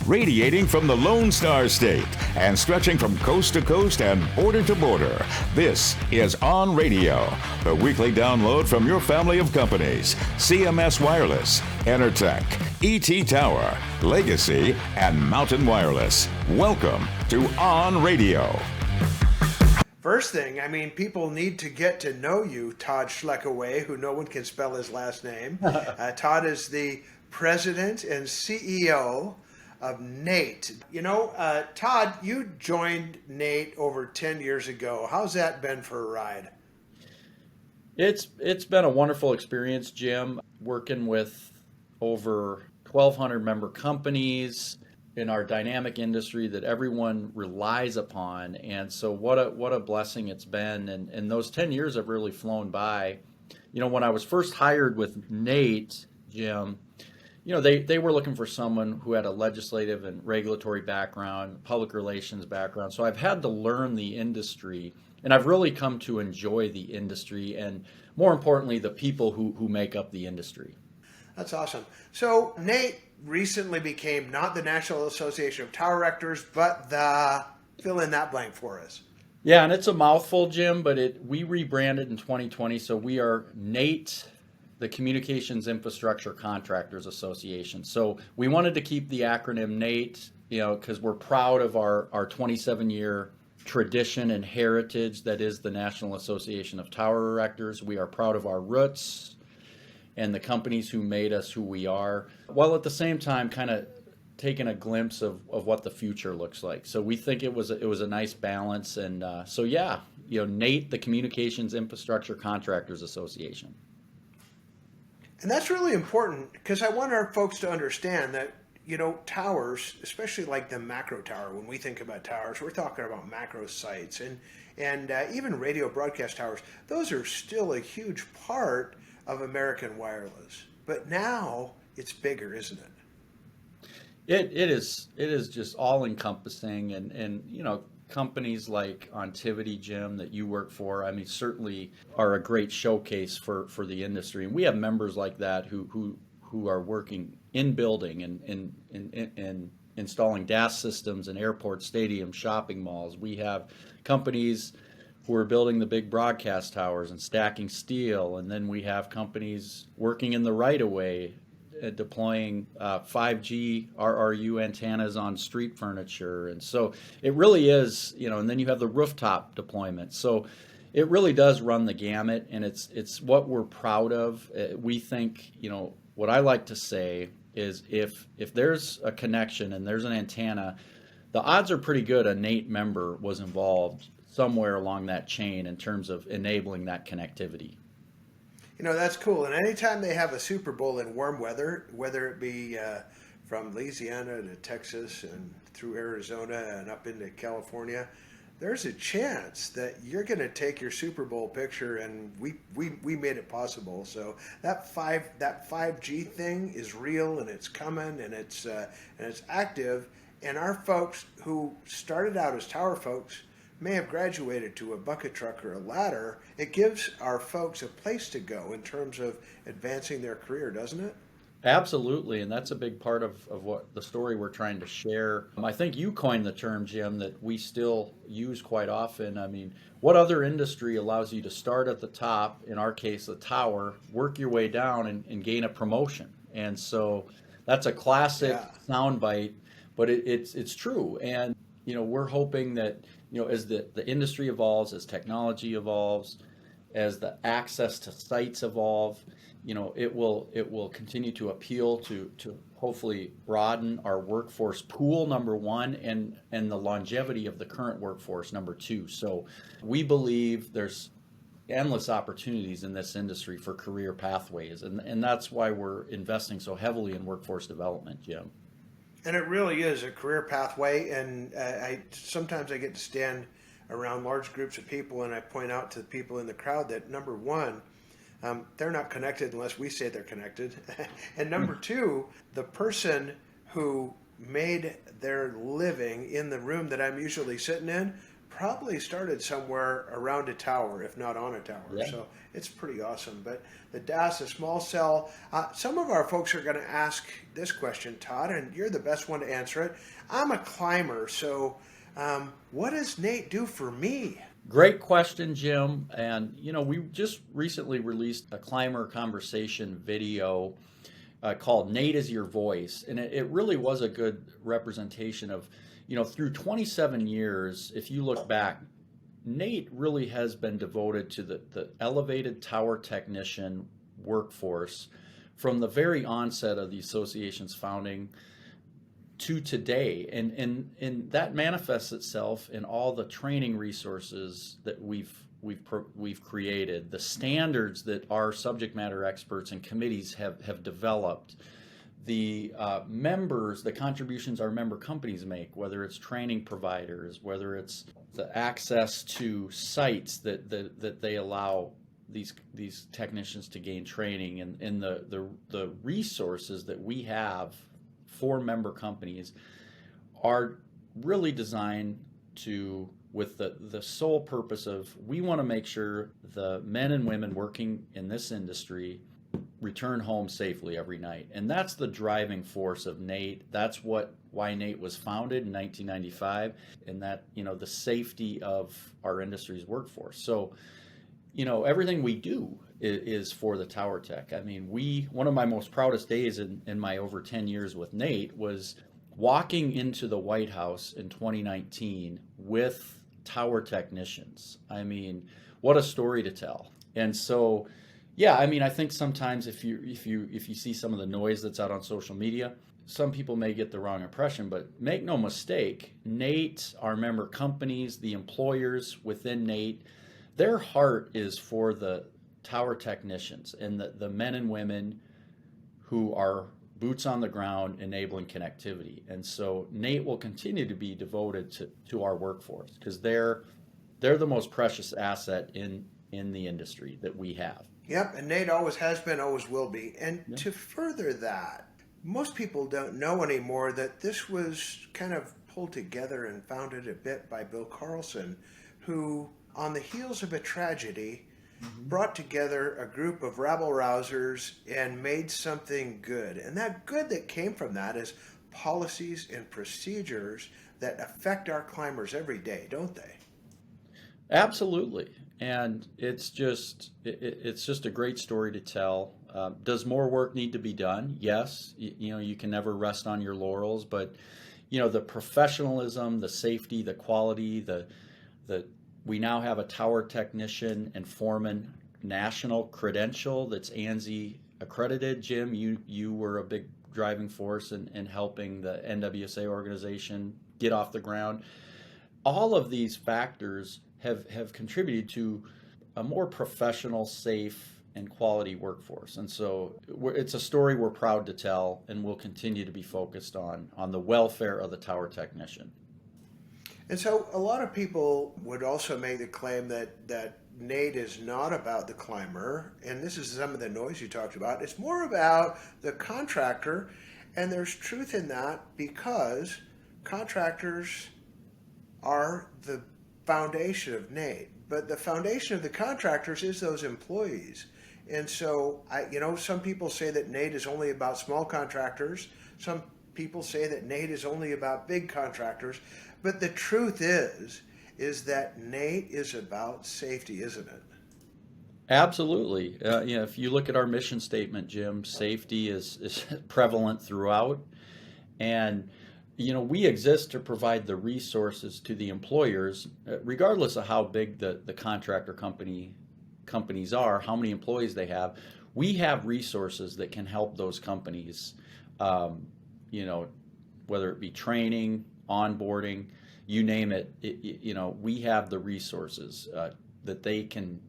Radiating from the Lone Star State and stretching from coast to coast and border to border, this is OnRadio, the weekly download from your family of companies: CMS Wireless, Enertech, ET Tower, Legacy, and Mountain Wireless. Welcome to OnRadio. First thing, people need to get to know you, Todd Schlekeway, who no one can spell his last name. Todd is the president and CEO of NATE. Todd, you joined NATE over 10 years ago. How's that been for a ride? It's been a wonderful experience, Jim, working with over 1,200 member companies in our dynamic industry that everyone relies upon. And so what a blessing it's been. And those 10 years have really flown by. When I was first hired with NATE, Jim, they were looking for someone who had a legislative and regulatory background, public relations background. So I've had to learn the industry, and I've really come to enjoy the industry and, more importantly, the people who make up the industry. That's awesome. So NATE recently became not the National Association of Tower Erectors, but the fill in that blank for us. Yeah, and it's a mouthful, Jim, but we rebranded in 2020, so we are NATE, the Communications Infrastructure Contractors Association. So we wanted to keep the acronym NATE, because we're proud of our 27-year tradition and heritage that is the National Association of Tower Erectors. We are proud of our roots and the companies who made us who we are, while at the same time kind of taking a glimpse of what the future looks like. So we think it was a nice balance. And NATE, the Communications Infrastructure Contractors Association. And that's really important, because I want our folks to understand that, towers, especially like the macro tower, when we think about towers, we're talking about macro sites and even radio broadcast towers. Those are still a huge part of American wireless. But now it's bigger, isn't it? It is just all encompassing, and companies like Ontivity, Jim, that you work for, certainly are a great showcase for the industry. And we have members like that who are working in building and installing DAS systems in airports, stadiums, shopping malls. We have companies who are building the big broadcast towers and stacking steel. And then we have companies working in the right-of-way, deploying 5G RRU antennas on street furniture. And so it really is, and then you have the rooftop deployment. So it really does run the gamut, and it's what we're proud of. We think, what I like to say is if there's a connection and there's an antenna, the odds are pretty good a NATE member was involved somewhere along that chain in terms of enabling that connectivity. That's cool. And anytime they have a Super Bowl in warm weather, whether it be from Louisiana to Texas and through Arizona and up into California, there's a chance that you're going to take your Super Bowl picture, and we made it possible. So that 5G thing is real, and it's coming, and it's active. And our folks who started out as tower folks may have graduated to a bucket truck or a ladder. It gives our folks a place to go in terms of advancing their career, doesn't it? Absolutely, and that's a big part of what the story we're trying to share. I think you coined the term, Jim, that we still use quite often. What other industry allows you to start at the top, in our case, the tower, work your way down and gain a promotion? And so that's a classic soundbite, but it's true. And, we're hoping that, as the industry evolves, as technology evolves, as the access to sites evolve, it will continue to appeal to hopefully broaden our workforce pool, number one, and the longevity of the current workforce, number two. So we believe there's endless opportunities in this industry for career pathways, and that's why we're investing so heavily in workforce development, Jim. And it really is a career pathway, and sometimes I get to stand around large groups of people, and I point out to the people in the crowd that, number one, they're not connected unless we say they're connected. And number two, the person who made their living in the room that I'm usually sitting in probably started somewhere around a tower, if not on a tower. Yeah. So it's pretty awesome. But the DAS, a small cell, some of our folks are going to ask this question, Todd, and you're the best one to answer it. I'm a climber, so what does Nate do for me? Great question, Jim. And, we just recently released a climber conversation video called Nate is Your Voice. And it really was a good representation of, through 27 years, if you look back, Nate really has been devoted to the elevated tower technician workforce from the very onset of the association's founding to today, and that manifests itself in all the training resources that we've created, the standards that our subject matter experts and committees have developed, the members, the contributions our member companies make, whether it's training providers, whether it's the access to sites that they allow these technicians to gain training, and the resources that we have for member companies are really designed with the sole purpose of, we want to make sure the men and women working in this industry return home safely every night. And that's the driving force of Nate. That's why Nate was founded in 1995, and that, the safety of our industry's workforce. So, everything we do is for the tower tech. I mean, one of my most proudest days in my over 10 years with Nate was walking into the White House in 2019 with tower technicians. I mean, what a story to tell. And so, yeah, I mean, I think sometimes if you see some of the noise that's out on social media, some people may get the wrong impression, but make no mistake, Nate, our member companies, the employers within Nate, their heart is for the tower technicians and the men and women who are boots on the ground enabling connectivity. And so Nate will continue to be devoted to our workforce, because they're the most precious asset in the industry that we have. Yep, and Nate always has been, always will be. And Yeah. to further that, most people don't know anymore that this was kind of pulled together and founded a bit by Bill Carlson, who, on the heels of a tragedy, brought together a group of rabble-rousers and made something good. And that good that came from that is policies and procedures that affect our climbers every day, don't they? Absolutely. And it's just a great story to tell. Does more work need to be done? Yes. You can never rest on your laurels, but the professionalism, the safety, the quality, we now have a tower technician and foreman national credential that's ANSI accredited. Jim, you were a big driving force in helping the NWSA organization get off the ground. All of these factors have contributed to a more professional, safe, and quality workforce. And so it's a story we're proud to tell, and we'll continue to be focused on the welfare of the tower technician. And so a lot of people would also make the claim that Nate is not about the climber, and this is some of the noise you talked about. It's more about the contractor, and there's truth in that, because contractors are the foundation of Nate. But the foundation of the contractors is those employees. And so, some people say that Nate is only about small contractors. Some people say that Nate is only about big contractors. But the truth is that Nate is about safety, isn't it? Absolutely. If you look at our mission statement, Jim, safety is prevalent throughout. And, we exist to provide the resources to the employers, regardless of how big the contractor companies are, how many employees they have. We have resources that can help those companies, whether it be training, onboarding, you name it, we have the resources that they can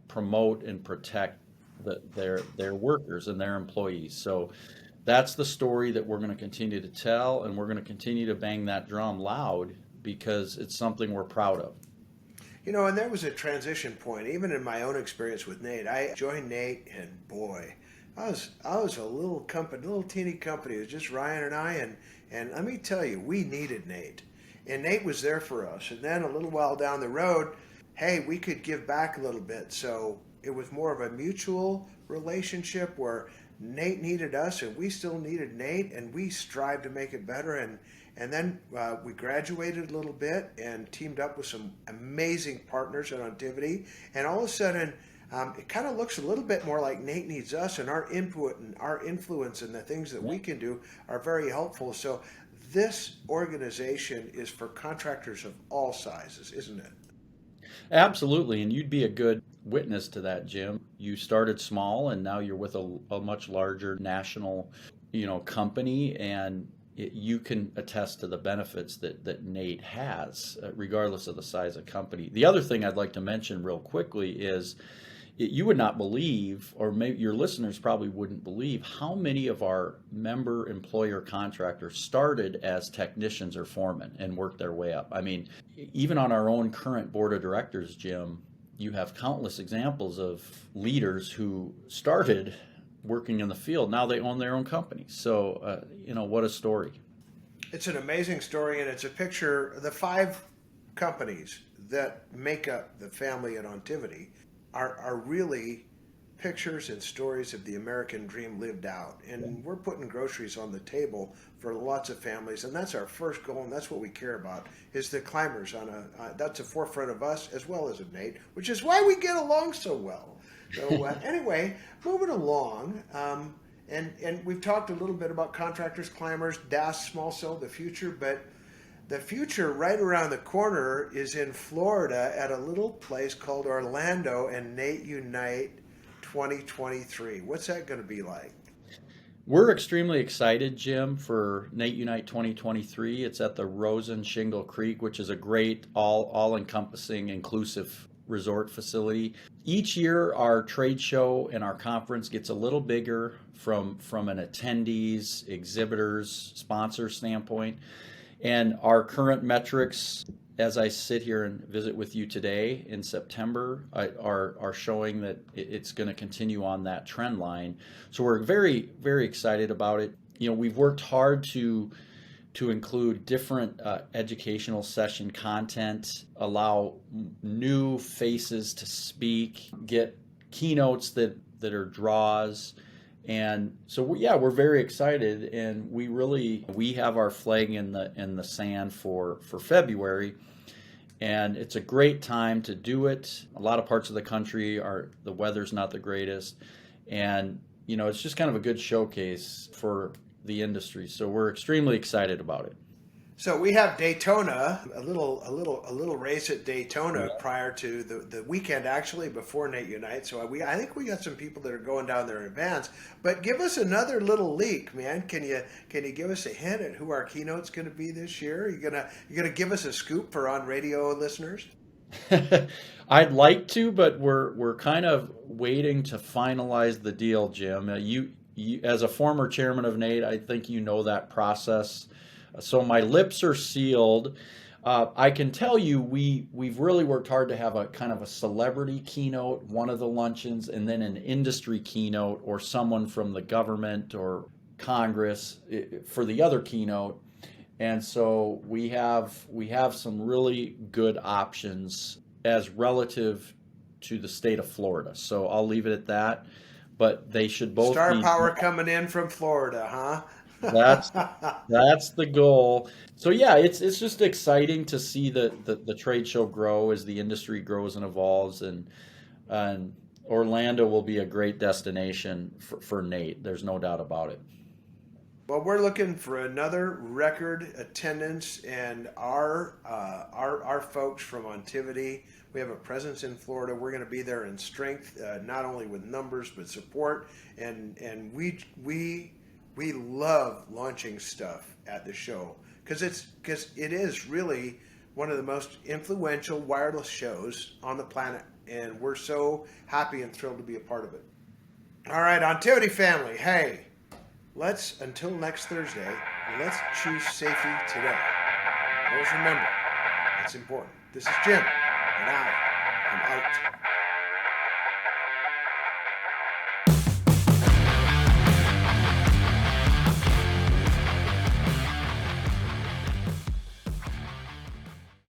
promote and protect their workers and their employees. So that's the story that we're going to continue to tell, and we're going to continue to bang that drum loud, because it's something we're proud of. And there was a transition point, even in my own experience with Nate. I joined Nate, and boy, I was a little teeny company. It was just Ryan and I, and let me tell you, we needed Nate. And Nate was there for us. And then a little while down the road, hey, we could give back a little bit. So it was more of a mutual relationship where Nate needed us and we still needed Nate, and we strived to make it better. And then we graduated a little bit and teamed up with some amazing partners at Ontivity. And all of a sudden, it kind of looks a little bit more like Nate needs us, and our input and our influence and the things that we can do are very helpful. So this organization is for contractors of all sizes, isn't it? Absolutely, and you'd be a good witness to that, Jim. You started small, and now you're with a much larger national, company, and you can attest to the benefits that Nate has, regardless of the size of company. The other thing I'd like to mention real quickly is you would not believe, or maybe your listeners probably wouldn't believe, how many of our member employer contractors started as technicians or foremen and worked their way up. I mean, even on our own current board of directors, Jim, you have countless examples of leaders who started working in the field. Now they own their own company. So, what a story. It's an amazing story, and it's a picture. The 5 companies that make up the family at Ontivity are really pictures and stories of the American dream lived out. And we're putting groceries on the table for lots of families, and that's our first goal, and that's what we care about, is the climbers that's a forefront of us as well as of Nate, which is why we get along so well. So anyway, moving along, and we've talked a little bit about contractors, climbers, DAS, small cell, the future, but the future right around the corner is in Florida at a little place called Orlando and Nate Unite 2023. What's that going to be like? We're extremely excited, Jim, for Nate Unite 2023. It's at the Rosen Shingle Creek, which is a great all-encompassing, inclusive resort facility. Each year, our trade show and our conference gets a little bigger from an attendees, exhibitors, sponsor standpoint. And our current metrics, as I sit here and visit with you today in September, are showing that it's going to continue on that trend line. So we're very, very excited about it. We've worked hard to include different educational session content, allow new faces to speak, get keynotes that are draws. And so we're very excited, and we have our flag in the sand for February, and it's a great time to do it. A lot of parts of the country the weather's not the greatest, and it's just kind of a good showcase for the industry. So we're extremely excited about it. So we have Daytona, a little race at Daytona prior to the weekend, actually, before Nate Unite. So I think we got some people that are going down there in advance. But give us another little leak, man. Can you give us a hint at who our keynote's going to be this year? You gonna give us a scoop for OnRadio listeners? I'd like to, but we're kind of waiting to finalize the deal, Jim. You as a former chairman of Nate, I think you know that process. So my lips are sealed. I can tell you we've really worked hard to have a kind of a celebrity keynote, one of the luncheons, and then an industry keynote or someone from the government or Congress for the other keynote. And so we have some really good options as relative to the state of Florida. So I'll leave it at that. But they should both Star power coming in from Florida, huh? That's the goal. So yeah, it's just exciting to see the trade show grow as the industry grows and evolves, and Orlando will be a great destination for Nate. There's no doubt about it. Well, we're looking for another record attendance, and our folks from Ontivity, we have a presence in Florida. We're going to be there in strength, not only with numbers but support, and we love launching stuff at the show because it is really one of the most influential wireless shows on the planet, and we're so happy and thrilled to be a part of it. All right, Ontivity family, hey, until next Thursday, let's choose safety today. Always remember, it's important. This is Jim, and I am out.